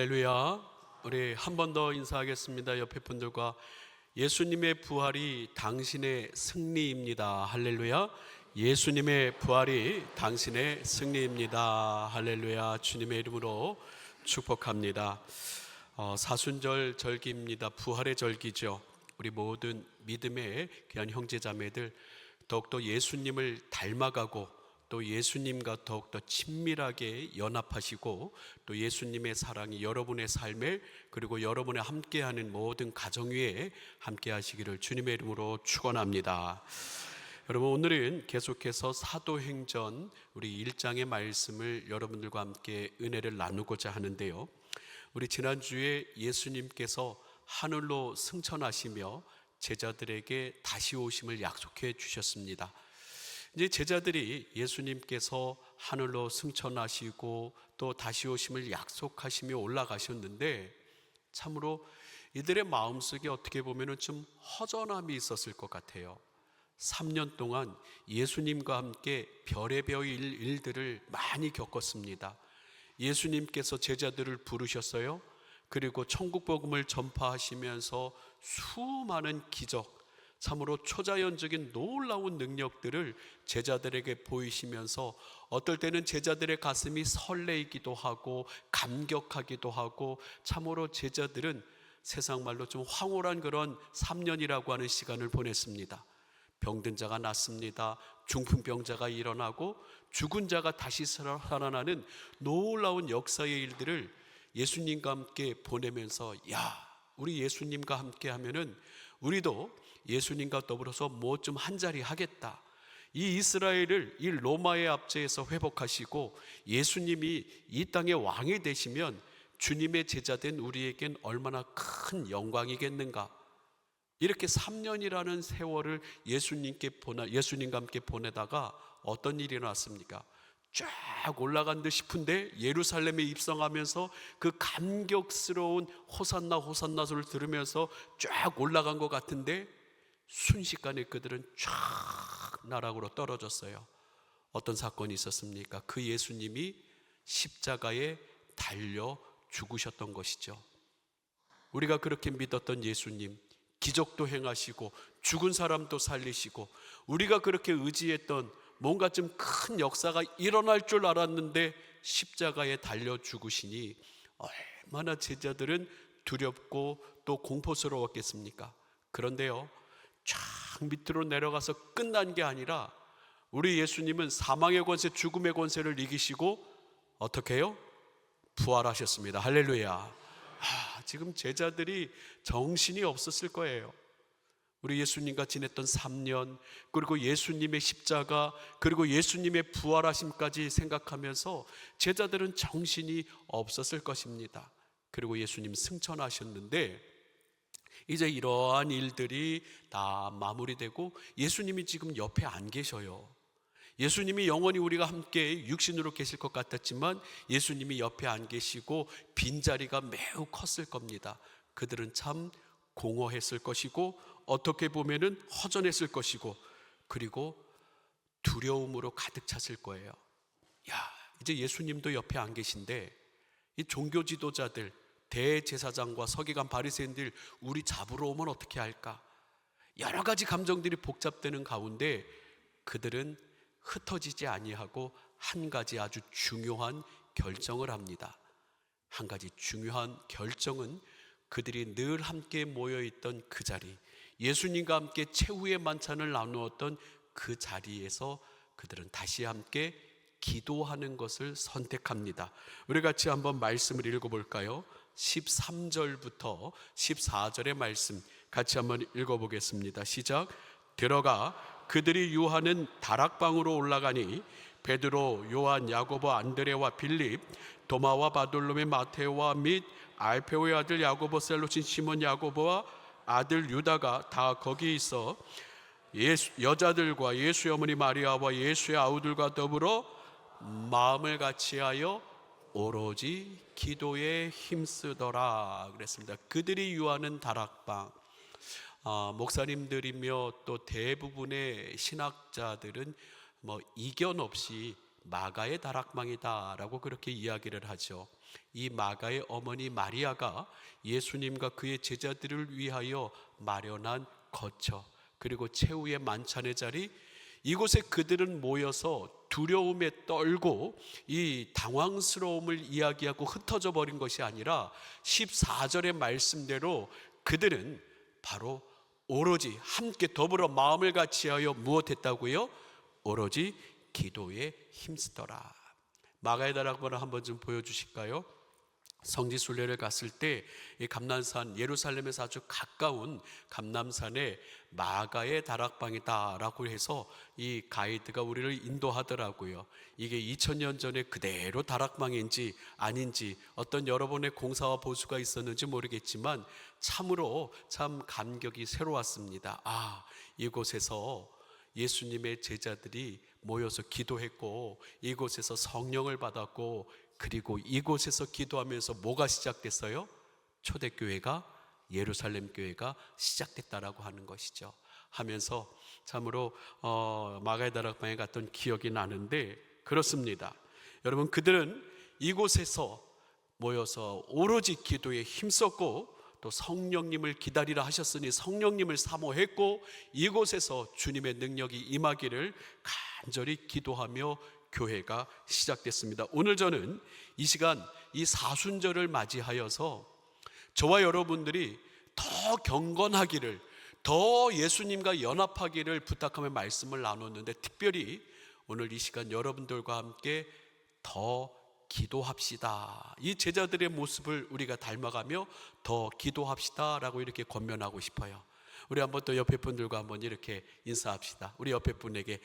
할렐루야. 우리 한 번 더 인사하겠습니다. 옆에 분들과 예수님의 부활이 당신의 승리입니다. 할렐루야. 예수님의 부활이 당신의 승리입니다. 할렐루야. 주님의 이름으로 축복합니다. 사순절 절기입니다. 부활의 절기죠. 우리 모든 믿음의 귀한 형제자매들 더욱더 예수님을 닮아가고 또 예수님과 더욱더 친밀하게 연합하시고 또 예수님의 사랑이 여러분의 삶에 그리고 여러분의 함께하는 모든 가정 위에 함께 하시기를 주님의 이름으로 축원합니다. 여러분, 오늘은 계속해서 사도행전 우리 1장의 말씀을 여러분들과 함께 은혜를 나누고자 하는데요, 우리 지난주에 예수님께서 하늘로 승천하시며 제자들에게 다시 오심을 약속해 주셨습니다. 이제 제자들이 예수님께서 하늘로 승천하시고 또 다시 오심을 약속하시며 올라가셨는데 참으로 이들의 마음속에 어떻게 보면 좀 허전함이 있었을 것 같아요. 3년 동안 예수님과 함께 별의별 일들을 많이 겪었습니다. 예수님께서 제자들을 부르셨어요. 그리고 천국 복음을 전파하시면서 수많은 기적, 참으로 초자연적인 놀라운 능력들을 제자들에게 보이시면서 어떨 때는 제자들의 가슴이 설레이기도 하고 감격하기도 하고 참으로 제자들은 세상 말로 좀 황홀한 그런 3년이라고 하는 시간을 보냈습니다. 병든 자가 낫습니다. 중풍병자가 일어나고 죽은 자가 다시 살아나는 놀라운 역사의 일들을 예수님과 함께 보내면서 우리 예수님과 함께 하면은 우리도 예수님과 더불어서 뭐 좀 한자리 하겠다. 이 이스라엘을 이 로마의 압제에서 회복하시고 예수님이 이 땅의 왕이 되시면 주님의 제자된 우리에겐 얼마나 큰 영광이겠는가. 이렇게 3년이라는 세월을 예수님과 함께 보내다가 어떤 일이 일어났습니까? 쫙 올라간 듯 싶은데 예루살렘에 입성하면서 그 감격스러운 호산나 호산나 소리를 들으면서 쫙 올라간 것 같은데 순식간에 그들은 쫙 나락으로 떨어졌어요. 어떤 사건이 있었습니까? 그 예수님이 십자가에 달려 죽으셨던 것이죠. 우리가 그렇게 믿었던 예수님, 기적도 행하시고 죽은 사람도 살리시고 우리가 그렇게 의지했던 뭔가 좀 큰 역사가 일어날 줄 알았는데 십자가에 달려 죽으시니 얼마나 제자들은 두렵고 또 공포스러웠겠습니까? 그런데요, 쫙 밑으로 내려가서 끝난 게 아니라 우리 예수님은 사망의 권세, 죽음의 권세를 이기시고 어떻게 해요? 부활하셨습니다. 할렐루야. 지금 제자들이 정신이 없었을 거예요. 우리 예수님과 지냈던 3년, 그리고 예수님의 십자가, 그리고 예수님의 부활하심까지 생각하면서 제자들은 정신이 없었을 것입니다. 그리고 예수님 승천하셨는데 이제 이러한 일들이 다 마무리되고 예수님이 지금 옆에 안 계셔요. 예수님이 영원히 우리가 함께 육신으로 계실 것 같았지만 예수님이 옆에 안 계시고 빈자리가 매우 컸을 겁니다. 그들은 참 공허했을 것이고 어떻게 보면은 허전했을 것이고 그리고 두려움으로 가득 찼을 거예요. 이제 예수님도 옆에 안 계신데 이 종교 지도자들, 대제사장과 서기관 바리새인들 우리 잡으러 오면 어떻게 할까? 여러 가지 감정들이 복잡되는 가운데 그들은 흩어지지 아니하고 한 가지 아주 중요한 결정을 합니다. 한 가지 중요한 결정은 그들이 늘 함께 모여있던 그 자리, 예수님과 함께 최후의 만찬을 나누었던 그 자리에서 그들은 다시 함께 기도하는 것을 선택합니다. 우리 같이 한번 말씀을 읽어볼까요? 13절부터 14절의 말씀 같이 한번 읽어보겠습니다. 시작. 들어가 그들이 유하는 다락방으로 올라가니 베드로, 요한, 야고보, 안드레와 빌립, 도마와 바돌로메, 마테오와 및 알페오의 아들 야고보, 셀로친 시몬 야고보와 아들 유다가 다 거기 있어 여자들과 예수의 어머니 마리아와 예수의 아우들과 더불어 마음을 같이하여 오로지 기도에 힘쓰더라 그랬습니다. 그들이 유하는 다락방, 목사님들이며 또 대부분의 신학자들은 이견 없이 마가의 다락방이다 라고 그렇게 이야기를 하죠. 이 마가의 어머니 마리아가 예수님과 그의 제자들을 위하여 마련한 거처, 그리고 최후의 만찬의 자리, 이곳에 그들은 모여서 두려움에 떨고 이 당황스러움을 이야기하고 흩어져 버린 것이 아니라 14절의 말씀대로 그들은 바로 오로지 함께 더불어 마음을 같이하여 무엇했다고요? 오로지 기도에 힘쓰더라. 마가의 다락방을 한번 좀 보여주실까요? 성지순례를 갔을 때 이 감람산, 예루살렘에서 아주 가까운 감람산에 마가의 다락방이다라고 해서 이 가이드가 우리를 인도하더라고요. 이게 2000년 전에 그대로 다락방인지 아닌지 어떤 여러 번의 공사와 보수가 있었는지 모르겠지만 참으로 참 감격이 새로웠습니다. 이곳에서 예수님의 제자들이 모여서 기도했고, 이곳에서 성령을 받았고, 그리고 이곳에서 기도하면서 뭐가 시작됐어요? 초대교회가, 예루살렘 교회가 시작됐다라고 하는 것이죠. 하면서 참으로 마가의 다락방에 갔던 기억이 나는데, 그렇습니다. 여러분, 그들은 이곳에서 모여서 오로지 기도에 힘썼고, 또 성령님을 기다리라 하셨으니 성령님을 사모했고, 이곳에서 주님의 능력이 임하기를 간절히 기도하며 교회가 시작됐습니다. 오늘 저는 이 시간 이 사순절을 맞이하여서 저와 여러분들이 더 경건하기를, 더 예수님과 연합하기를 부탁하며 말씀을 나눴는데, 특별히 오늘 이 시간 여러분들과 함께 더 기도합시다, 이 제자들의 모습을 우리가 닮아가며 더 기도합시다 라고 이렇게 권면하고 싶어요. 우리 한번 또 옆에 분들과 한번 이렇게 인사합시다. 우리 옆에 분에게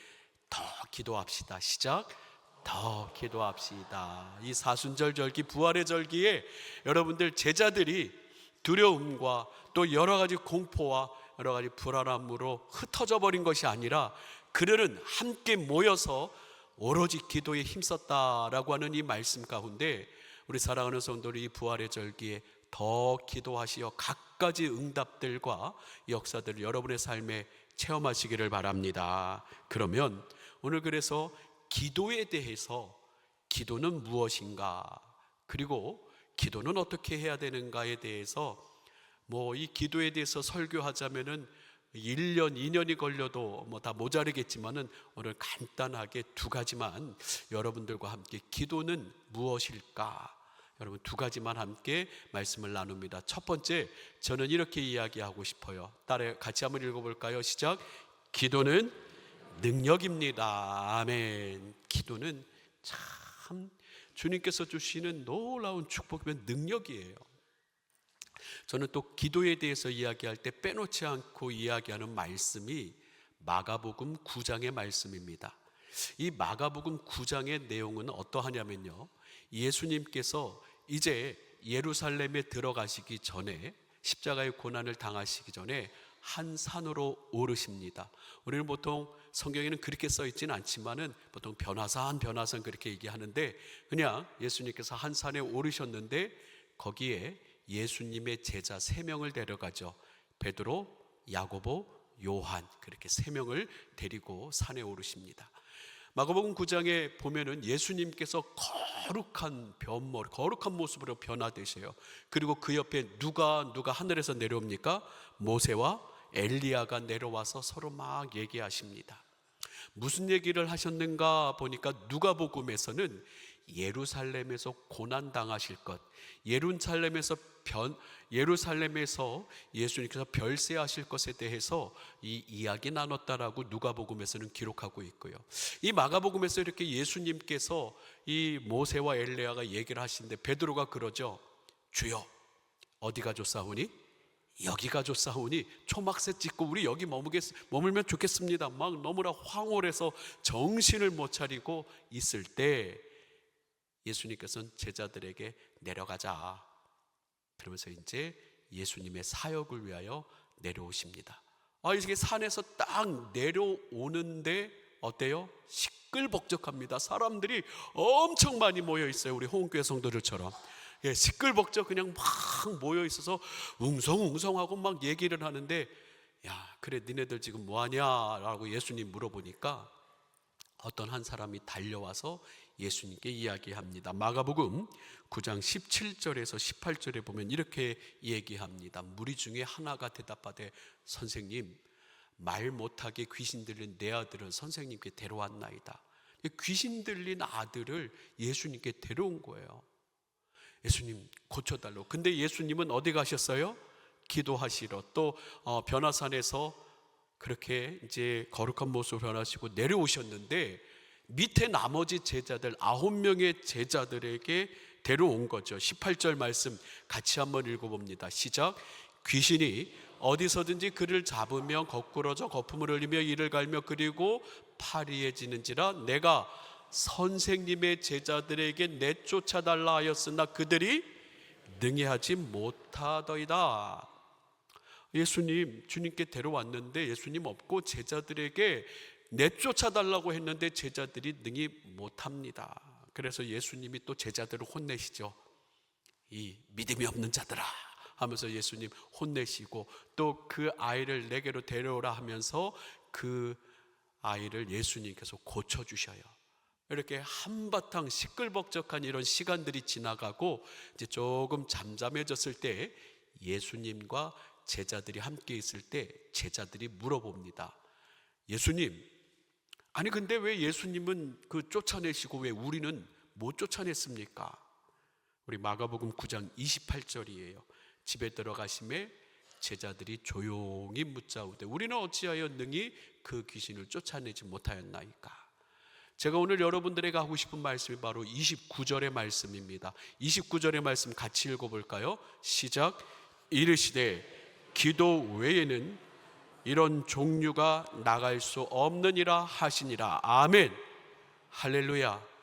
더 기도합시다. 시작. 더 기도합시다. 이 사순절 절기, 부활의 절기에 여러분들 제자들이 두려움과 또 여러 가지 공포와 여러 가지 불안함으로 흩어져 버린 것이 아니라 그들은 함께 모여서 오로지 기도에 힘썼다라고 하는 이 말씀 가운데 우리 사랑하는 성도들이 이 부활의 절기에 더 기도하시어 갖가지 응답들과 역사들을 여러분의 삶에 체험하시기를 바랍니다. 그러면 오늘 그래서 기도에 대해서, 기도는 무엇인가, 그리고 기도는 어떻게 해야 되는가에 대해서 이 기도에 대해서 설교하자면은 1년, 2년이 걸려도 다 모자르겠지만은 오늘 간단하게 두 가지만 여러분들과 함께, 기도는 무엇일까? 여러분 두 가지만 함께 말씀을 나눕니다. 첫 번째, 저는 이렇게 이야기하고 싶어요. 따라 같이 한번 읽어볼까요? 시작. 기도는 능력입니다. 아멘. 기도는 참 주님께서 주시는 놀라운 축복이면 능력이에요. 저는 또 기도에 대해서 이야기할 때 빼놓지 않고 이야기하는 말씀이 마가복음 9장의 말씀입니다. 이 마가복음 9장의 내용은 어떠하냐면요, 예수님께서 이제 예루살렘에 들어가시기 전에, 십자가의 고난을 당하시기 전에 한 산으로 오르십니다. 우리는 보통 성경에는 그렇게 써 있지는 않지만은 보통 변화산 그렇게 얘기하는데, 그냥 예수님께서 한 산에 오르셨는데 거기에 예수님의 제자 3명을 데려가죠. 베드로, 야고보, 요한, 그렇게 3명을 데리고 산에 오르십니다. 마가복음 9장에 보면은 예수님께서 거룩한 변모를, 거룩한 모습으로 변화되셔요. 그리고 그 옆에 누가 하늘에서 내려옵니까? 모세와 엘리야가 내려와서 서로 막 얘기하십니다. 무슨 얘기를 하셨는가 보니까 누가복음에서는 예루살렘에서 고난 당하실 것, 예루살렘에서 예수님께서 별세하실 것에 대해서 이 이야기 나눴다라고 누가복음에서는 기록하고 있고요. 이 마가복음에서 이렇게 예수님께서 이 모세와 엘리야가 얘기를 하시는데 베드로가 그러죠. 주여, 어디가 좋사오니? 여기가 좋사오니 초막새 찍고 우리 여기 머물면 좋겠습니다. 막 너무나 황홀해서 정신을 못 차리고 있을 때 예수님께서는 제자들에게 내려가자, 그러면서 이제 예수님의 사역을 위하여 내려오십니다. 이게 산에서 딱 내려오는데 어때요? 시끌벅적합니다. 사람들이 엄청 많이 모여 있어요. 우리 호응교회 성도들처럼 시끌벅적 그냥 막 모여 있어서 웅성웅성하고 막 얘기를 하는데, 야, 그래 니네들 지금 뭐하냐 라고 예수님 물어보니까 어떤 한 사람이 달려와서 예수님께 이야기합니다. 마가복음 9장 17절에서 18절에 보면 이렇게 얘기합니다. 무리 중에 하나가 대답하되 선생님, 말 못하게 귀신 들린 내 아들을 선생님께 데려왔나이다. 귀신 들린 아들을 예수님께 데려온 거예요. 예수님 고쳐달라고. 근데 예수님은 어디 가셨어요? 기도하시러. 또 변화산에서 그렇게 이제 거룩한 모습으로 변하시고 내려오셨는데 밑에 나머지 제자들 9명의 제자들에게 데려온 거죠. 18절 말씀 같이 한번 읽어봅니다. 시작. 귀신이 어디서든지 그를 잡으면 거꾸러져 거품을 흘리며 이를 갈며 그리고 파리해지는지라 내가 선생님의 제자들에게 내쫓아달라 하였으나 그들이 능히 하지 못하더이다. 예수님, 주님께 데려왔는데 예수님 없고 제자들에게 내쫓아달라고 했는데 제자들이 능히 못합니다. 그래서 예수님이 또 제자들을 혼내시죠. 이 믿음이 없는 자들아 하면서 예수님 혼내시고 또 그 아이를 내게로 데려오라 하면서 그 아이를 예수님께서 고쳐주셔요. 이렇게 한바탕 시끌벅적한 이런 시간들이 지나가고 이제 조금 잠잠해졌을 때 예수님과 제자들이 함께 있을 때 제자들이 물어봅니다. 예수님, 아니 근데 왜 예수님은 그 쫓아내시고 왜 우리는 못 쫓아냈습니까? 우리 마가복음 9장 28절이에요. 집에 들어가심에 제자들이 조용히 묻자오되 우리는 어찌하여 능히 그 귀신을 쫓아내지 못하였나이까? 제가 오늘 여러분들에게 하고 싶은 말씀이 바로 29절의 말씀입니다. 29절의 말씀 같이 읽어볼까요? 시작. 이르시되 기도 외에는 이런 종류가 나갈 수 없느니라 하시니라. 아멘. 할렐루야.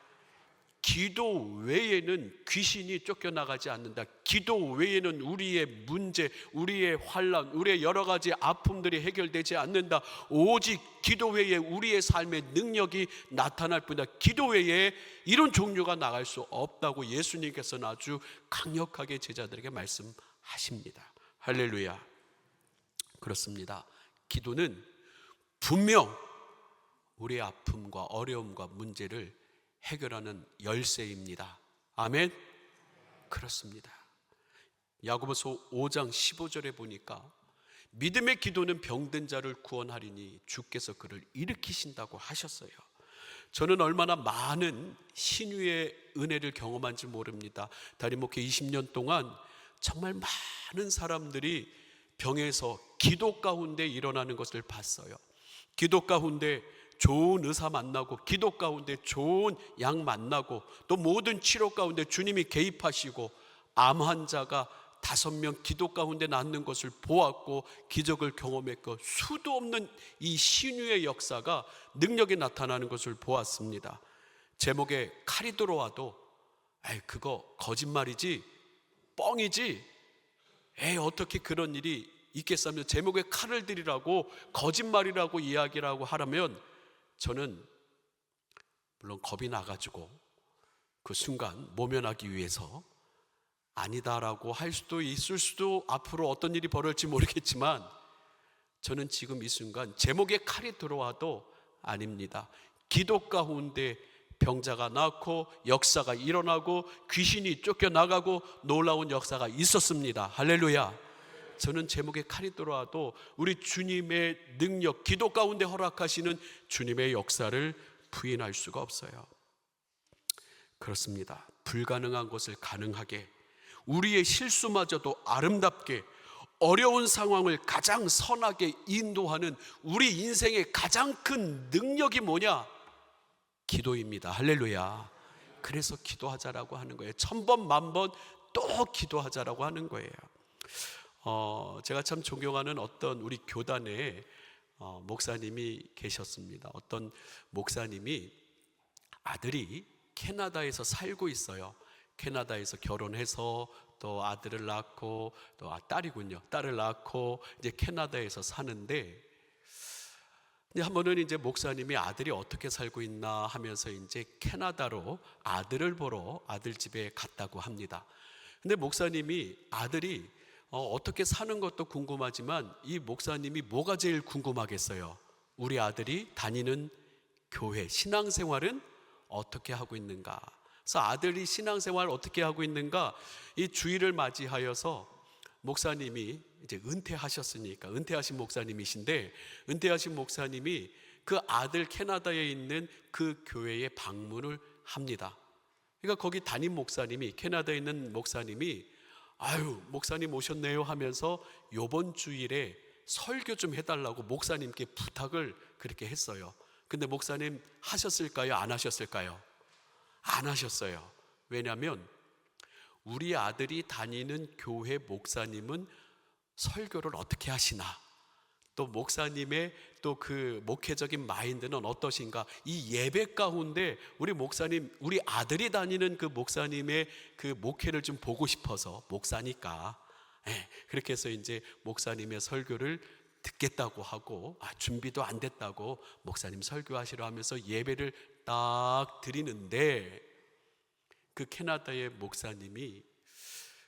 기도 외에는 귀신이 쫓겨나가지 않는다. 기도 외에는 우리의 문제, 우리의 환난, 우리의 여러 가지 아픔들이 해결되지 않는다. 오직 기도 외에 우리의 삶의 능력이 나타날 뿐이다. 기도 외에 이런 종류가 나갈 수 없다고 예수님께서는 아주 강력하게 제자들에게 말씀하십니다. 할렐루야. 그렇습니다. 기도는 분명 우리의 아픔과 어려움과 문제를 해결하는 열쇠입니다. 아멘. 그렇습니다. 야고보서 5장 15절에 보니까 믿음의 기도는 병든 자를 구원하리니 주께서 그를 일으키신다고 하셨어요. 저는 얼마나 많은 신유의 은혜를 경험한지 모릅니다. 다리목회 20년 동안 정말 많은 사람들이 병에서 기도 가운데 일어나는 것을 봤어요. 기도 가운데 좋은 의사 만나고 기도 가운데 좋은 약 만나고 또 모든 치료 가운데 주님이 개입하시고 암 환자가 5명 기도 가운데 낫는 것을 보았고 기적을 경험했고 수도 없는 이 신유의 역사가 능력이 나타나는 것을 보았습니다. 제목에 칼이 들어와도 에이 그거 거짓말이지 뻥이지 에이 어떻게 그런 일이 있겠사며 제목에 칼을 들이라고 거짓말이라고 이야기라고 하라면 저는 물론 겁이 나가지고 그 순간 모면하기 위해서 아니다라고 할 수도 있을 수도 앞으로 어떤 일이 벌어질지 모르겠지만 저는 지금 이 순간 제목에 칼이 들어와도 아닙니다. 기도 가운데 병자가 낫고 역사가 일어나고 귀신이 쫓겨나가고 놀라운 역사가 있었습니다. 할렐루야. 저는 제목에 칼이 들어와도 우리 주님의 능력, 기도 가운데 허락하시는 주님의 역사를 부인할 수가 없어요. 그렇습니다. 불가능한 것을 가능하게, 우리의 실수마저도 아름답게, 어려운 상황을 가장 선하게 인도하는 우리 인생의 가장 큰 능력이 뭐냐? 기도입니다. 할렐루야. 그래서 기도하자라고 하는 거예요. 1000번 만번 또 기도하자라고 하는 거예요. 제가 참 존경하는 어떤 우리 교단에 목사님이 계셨습니다. 어떤 목사님이 아들이 캐나다에서 살고 있어요. 캐나다에서 결혼해서 또 아들을 낳고 또 딸이군요. 딸을 낳고 이제 캐나다에서 사는데 근데 한 번은 이제 목사님이 아들이 어떻게 살고 있나 하면서 이제 캐나다로 아들을 보러 아들 집에 갔다고 합니다. 근데 목사님이 아들이 어떻게 사는 것도 궁금하지만 이 목사님이 뭐가 제일 궁금하겠어요? 우리 아들이 다니는 교회, 신앙생활은 어떻게 하고 있는가. 그래서 아들이 신앙생활 어떻게 하고 있는가, 이 주일을 맞이하여서 목사님이 이제 은퇴하셨으니까, 은퇴하신 목사님이신데, 은퇴하신 목사님이 그 아들 캐나다에 있는 그 교회에 방문을 합니다. 그러니까 거기 담임 목사님이, 캐나다에 있는 목사님이 아유 목사님 오셨네요 하면서 요번 주일에 설교 좀 해달라고 목사님께 부탁을 그렇게 했어요. 근데 목사님 하셨을까요? 안 하셨을까요? 안 하셨어요. 왜냐하면 우리 아들이 다니는 교회 목사님은 설교를 어떻게 하시나, 또 목사님의 또 그 목회적인 마인드는 어떠신가, 이 예배 가운데 우리 목사님, 우리 아들이 다니는 그 목사님의 그 목회를 좀 보고 싶어서, 목사니까 그렇게 해서 이제 목사님의 설교를 듣겠다고 하고, 준비도 안 됐다고 목사님 설교하시러 하면서 예배를 딱 드리는데, 그 캐나다의 목사님이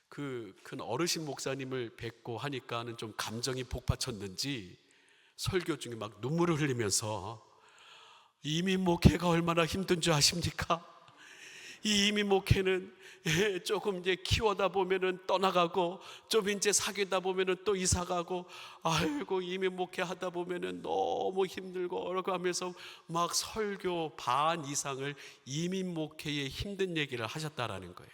그 큰 어르신 목사님을 뵙고 하니까는 좀 감정이 복받쳤는지 설교 중에 막 눈물을 흘리면서, 이민 목회가 얼마나 힘든 줄 아십니까? 이 이민 목회는 조금 이제 키워다 보면은 떠나가고, 좀 이제 사귀다 보면은 또 이사가고, 아이고 이민 목회 하다 보면은 너무 힘들고 이러고 하면서 막 설교 반 이상을 이민 목회의 힘든 얘기를 하셨다라는 거예요.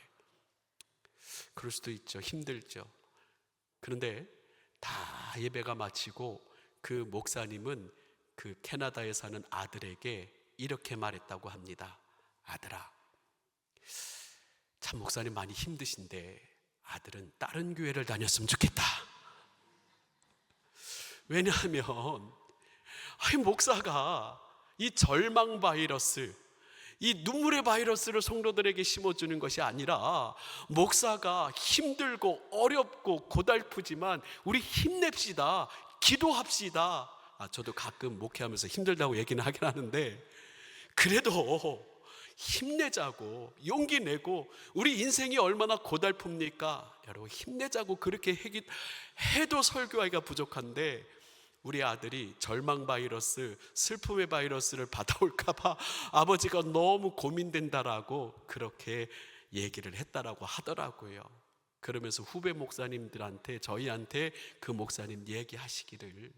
그럴 수도 있죠. 힘들죠. 그런데 다 예배가 마치고 그 목사님은 그 캐나다에 사는 아들에게 이렇게 말했다고 합니다. 아들아, 참 목사님 많이 힘드신데 아들은 다른 교회를 다녔으면 좋겠다. 왜냐하면 목사가 이 절망 바이러스, 이 눈물의 바이러스를 성도들에게 심어주는 것이 아니라, 목사가 힘들고 어렵고 고달프지만 우리 힘냅시다, 기도합시다. 저도 가끔 목회하면서 힘들다고 얘기는 하긴 하는데, 그래도 힘내자고, 용기 내고, 우리 인생이 얼마나 고달픕니까? 여러분 힘내자고 그렇게 해도 설교하기가 부족한데, 우리 아들이 절망 바이러스, 슬픔의 바이러스를 받아올까봐 아버지가 너무 고민된다라고 그렇게 얘기를 했다라고 하더라고요. 그러면서 후배 목사님들한테, 저희한테 그 목사님 얘기하시기를,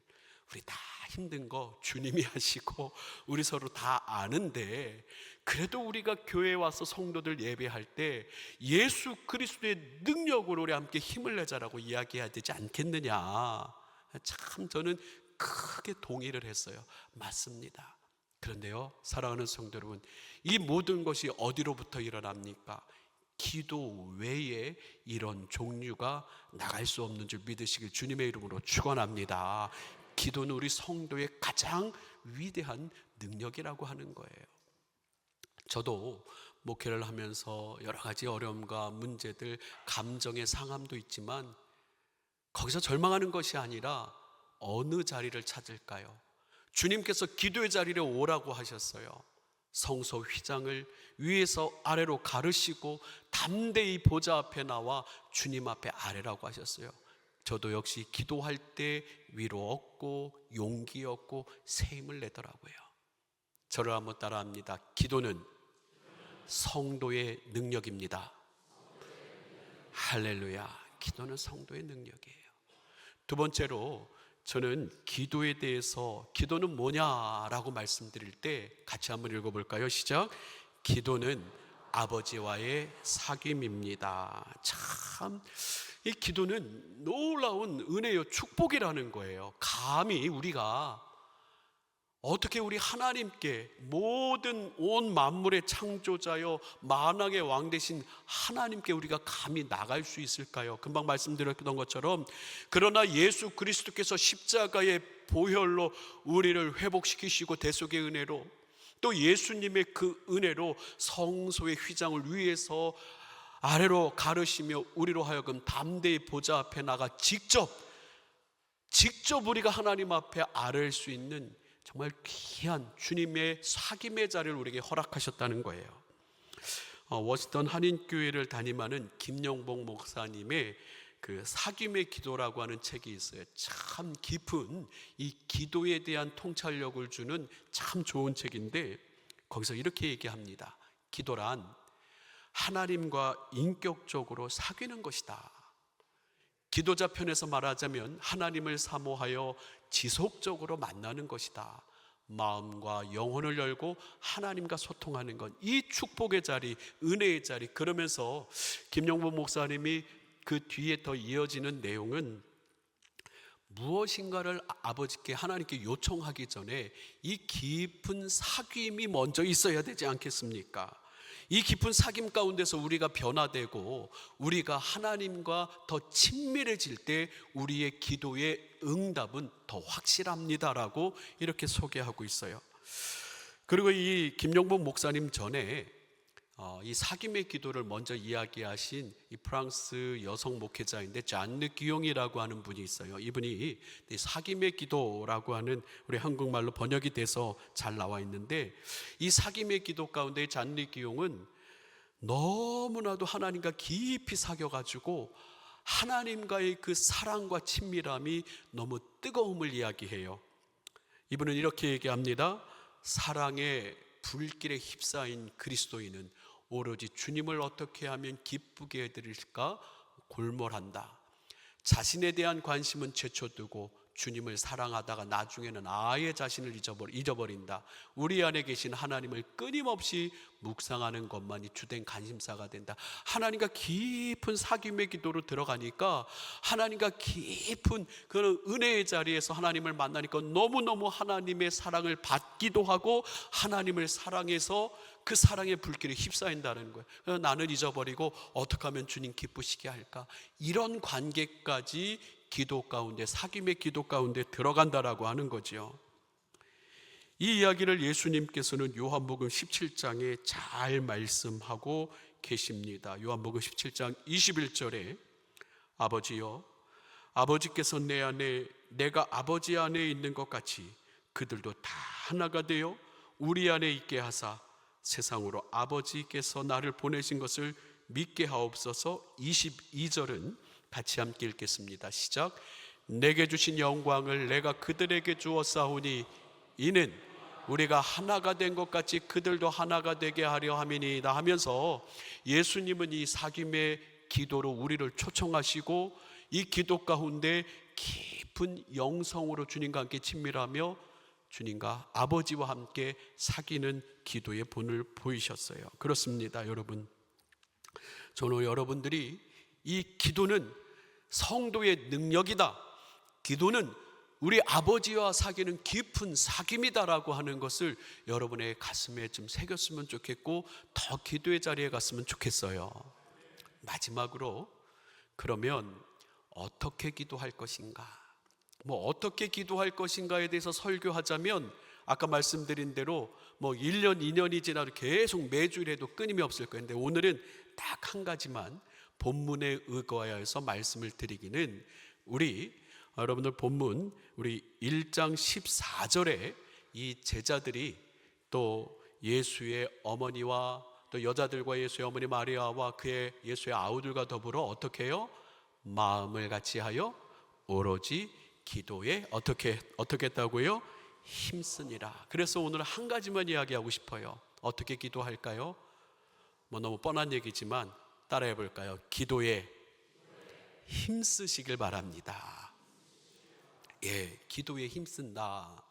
우리 다 힘든 거 주님이 하시고 우리 서로 다 아는데, 그래도 우리가 교회에 와서 성도들 예배할 때 예수 그리스도의 능력으로 우리 함께 힘을 내자라고 이야기해야 되지 않겠느냐. 참 저는 크게 동의를 했어요. 맞습니다. 그런데요, 사랑하는 성도 여러분, 이 모든 것이 어디로부터 일어납니까? 기도 외에 이런 종류가 나갈 수 없는 줄 믿으시길 주님의 이름으로 축원합니다. 기도는 우리 성도의 가장 위대한 능력이라고 하는 거예요. 저도 목회를 하면서 여러 가지 어려움과 문제들, 감정의 상함도 있지만, 거기서 절망하는 것이 아니라 어느 자리를 찾을까요? 주님께서 기도의 자리에 오라고 하셨어요. 성소 휘장을 위에서 아래로 가르시고 담대히 보좌 앞에 나와 주님 앞에 아뢰라고 하셨어요. 저도 역시 기도할 때 위로 얻고 용기 얻고 새 힘을 내더라고요. 저를 한번 따라합니다. 기도는 성도의 능력입니다. 할렐루야. 기도는 성도의 능력이에요. 두 번째로, 저는 기도에 대해서, 기도는 뭐냐라고 말씀드릴 때 같이 한번 읽어볼까요? 시작. 기도는 아버지와의 사귐입니다. 참, 이 기도는 놀라운 은혜요, 축복이라는 거예요. 감히 우리가 어떻게 우리 하나님께, 모든 온 만물의 창조자여 만왕의 왕 되신 하나님께 우리가 감히 나갈 수 있을까요? 금방 말씀드렸던 것처럼, 그러나 예수 그리스도께서 십자가의 보혈로 우리를 회복시키시고 대속의 은혜로, 또 예수님의 그 은혜로 성소의 휘장을 위에서 아래로 가르시며 우리로 하여금 담대히 보좌 앞에 나가 직접 우리가 하나님 앞에 아뢰일 수 있는 정말 귀한 주님의 사귐의 자리를 우리에게 허락하셨다는 거예요. 워싱턴 한인교회를 담임하는 김영복 목사님의 그 사귐의 기도라고 하는 책이 있어요. 참 깊은 이 기도에 대한 통찰력을 주는 참 좋은 책인데, 거기서 이렇게 얘기합니다. 기도란 하나님과 인격적으로 사귀는 것이다. 기도자 편에서 말하자면 하나님을 사모하여 지속적으로 만나는 것이다. 마음과 영혼을 열고 하나님과 소통하는 것, 이 축복의 자리, 은혜의 자리. 그러면서 김영보 목사님이 그 뒤에 더 이어지는 내용은 무엇인가를 아버지께 하나님께 요청하기 전에 이 깊은 사귐이 먼저 있어야 되지 않겠습니까? 이 깊은 사귐 가운데서 우리가 변화되고 우리가 하나님과 더 친밀해질 때 우리의 기도의 응답은 더 확실합니다라고 이렇게 소개하고 있어요. 그리고 이 김용복 목사님 전에 이 사귐의 기도를 먼저 이야기하신 이 프랑스 여성 목회자인데 잔느 기용이라고 하는 분이 있어요. 이분이 사귐의 기도라고 하는, 우리 한국말로 번역이 돼서 잘 나와 있는데, 이 사귐의 기도 가운데 잔느 기용은 너무나도 하나님과 깊이 사귀어가지고 하나님과의 그 사랑과 친밀함이 너무 뜨거움을 이야기해요. 이분은 이렇게 얘기합니다. 사랑의 불길에 휩싸인 그리스도인은 오로지 주님을 어떻게 하면 기쁘게 해드릴까 골몰한다. 자신에 대한 관심은 제쳐두고 주님을 사랑하다가 나중에는 아예 자신을 잊어버린다. 우리 안에 계신 하나님을 끊임없이 묵상하는 것만이 주된 관심사가 된다. 하나님과 깊은 사귐의 기도로 들어가니까 하나님과 깊은 그 은혜의 자리에서 하나님을 만나니까 너무너무 하나님의 사랑을 받기도 하고 하나님을 사랑해서 그 사랑의 불길에 휩싸인다는 거예요. 나는 잊어버리고 어떻게 하면 주님 기쁘시게 할까? 이런 관계까지 기도 가운데, 사귐의 기도 가운데 들어간다라고 하는 거죠. 이 이야기를 예수님께서는 요한복음 17장에 잘 말씀하고 계십니다. 요한복음 17장 21절에 아버지여, 아버지께서 내 안에, 내가 아버지 안에 있는 것 같이 그들도 다 하나가 되어 우리 안에 있게 하사 세상으로 아버지께서 나를 보내신 것을 믿게 하옵소서. 22절은 같이 함께 읽겠습니다. 시작. 내게 주신 영광을 내가 그들에게 주었사오니 이는 우리가 하나가 된 것 같이 그들도 하나가 되게 하려 함이니이다 하면서 예수님은 이 사귐의 기도로 우리를 초청하시고 이 기도 가운데 깊은 영성으로 주님과 함께 친밀하며 주님과 아버지와 함께 사귀는 기도의 본을 보이셨어요. 그렇습니다. 여러분, 저는 여러분들이 이 기도는 성도의 능력이다, 기도는 우리 아버지와 사귀는 깊은 사귐이다라고 하는 것을 여러분의 가슴에 좀 새겼으면 좋겠고 더 기도의 자리에 갔으면 좋겠어요. 마지막으로, 그러면 어떻게 기도할 것인가? 어떻게 기도할 것인가에 대해서 설교하자면 아까 말씀드린 대로 1년, 2년이 지나도 계속 매주 해도 끊임이 없을 거예요. 근데 오늘은 딱 한 가지만 본문에 의거하여서 말씀을 드리기는, 여러분들 본문 우리 1장 14절에 이 제자들이 또 예수의 어머니와 또 여자들과 예수의 어머니 마리아와 그의 예수의 아우들과 더불어 어떻게 해요? 마음을 같이 하여 오로지 기도에 어떻게 했다고요? 힘쓰니라. 그래서 오늘 한 가지만 이야기하고 싶어요. 어떻게 기도할까요? 너무 뻔한 얘기지만 따라해 볼까요? 기도에 힘쓰시길 바랍니다. 예, 기도에 힘쓴다.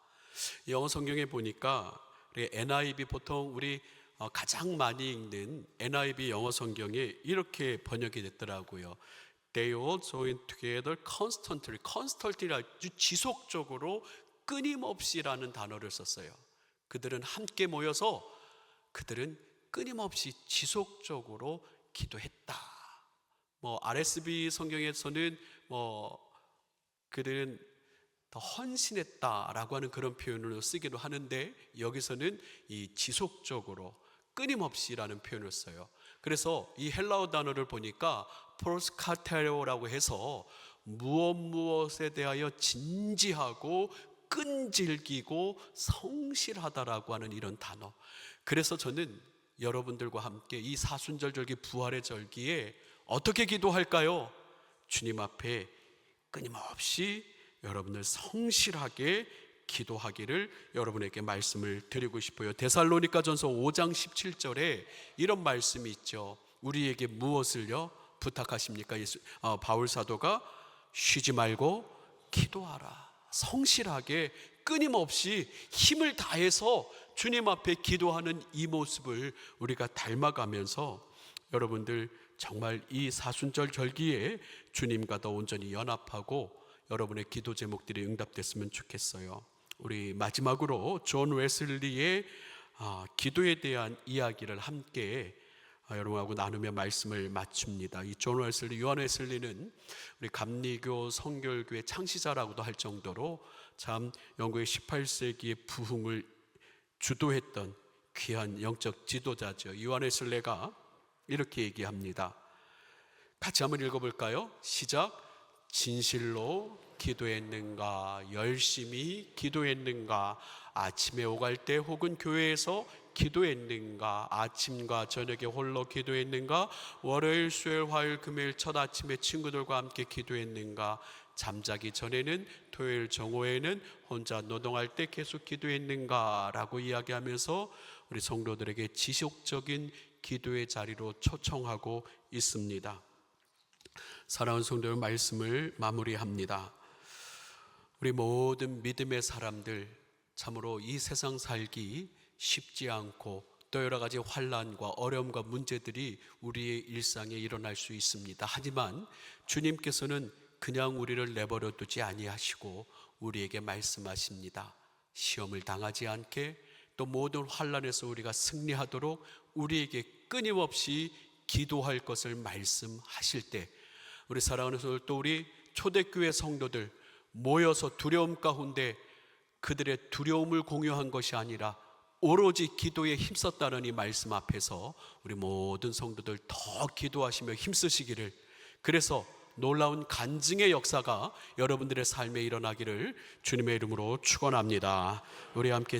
영어 성경에 보니까 NIV, 보통 우리 가장 많이 읽는 NIV 영어 성경에 이렇게 번역이 됐더라고요. They all join together constantly. constantly라 아주 지속적으로, 끊임없이라는 단어를 썼어요. 그들은 함께 모여서 그들은 끊임없이 지속적으로 기도했다. RSV 성경에서는 그들은 더 헌신했다라고 하는 그런 표현을 쓰기도 하는데, 여기서는 이 지속적으로, 끊임없이라는 표현을 써요. 그래서 이 헬라어 단어를 보니까 프로스카테로라고 해서 무엇에 대하여 진지하고 끈질기고 성실하다라고 하는 이런 단어. 그래서 저는 여러분들과 함께 이 사순절 절기, 부활의 절기에 어떻게 기도할까요? 주님 앞에 끊임없이 여러분을 성실하게 기도하기를 여러분에게 말씀을 드리고 싶어요. 데살로니가전서 5장 17절에 이런 말씀이 있죠. 우리에게 무엇을요 부탁하십니까? 바울 사도가 쉬지 말고 기도하라. 성실하게 끊임없이 힘을 다해서 주님 앞에 기도하는 이 모습을 우리가 닮아가면서 여러분들 정말 이 사순절 절기에 주님과 더 온전히 연합하고 여러분의 기도 제목들이 응답됐으면 좋겠어요. 우리 마지막으로 존 웨슬리의 기도에 대한 이야기를 함께 여러분하고 나누며 말씀을 마칩니다. 이 존 웨슬리, 요한 웨슬리는 우리 감리교 성결교회 창시자라고도 할 정도로 참 영국의 18세기의 부흥을 주도했던 귀한 영적 지도자죠. 요한 웨슬리가 이렇게 얘기합니다. 같이 한번 읽어볼까요? 시작. 진실로 기도했는가? 열심히 기도했는가? 아침에 오갈 때 혹은 교회에서 기도했는가? 아침과 저녁에 홀로 기도했는가? 월요일, 수요일, 화요일, 금요일 첫 아침에 친구들과 함께 기도했는가? 잠자기 전에는 토요일 정오에는 혼자 노동할 때 계속 기도했는가? 라고 이야기하면서 우리 성도들에게 지속적인 기도의 자리로 초청하고 있습니다. 사랑하는 성도들, 말씀을 마무리합니다. 우리 모든 믿음의 사람들 참으로 이 세상 살기 쉽지 않고 또 여러 가지 환난과 어려움과 문제들이 우리의 일상에 일어날 수 있습니다. 하지만 주님께서는 그냥 우리를 내버려 두지 아니하시고 우리에게 말씀하십니다. 시험을 당하지 않게 또 모든 환난에서 우리가 승리하도록 우리에게 끊임없이 기도할 것을 말씀하실 때 우리 사랑하는 성도들, 또 우리 초대교회 성도들 모여서 두려움 가운데 그들의 두려움을 공유한 것이 아니라 오로지 기도에 힘썼다는 이 말씀 앞에서 우리 모든 성도들 더 기도하시며 힘쓰시기를, 그래서 놀라운 간증의 역사가 여러분들의 삶에 일어나기를 주님의 이름으로 축원합니다. 우리 함께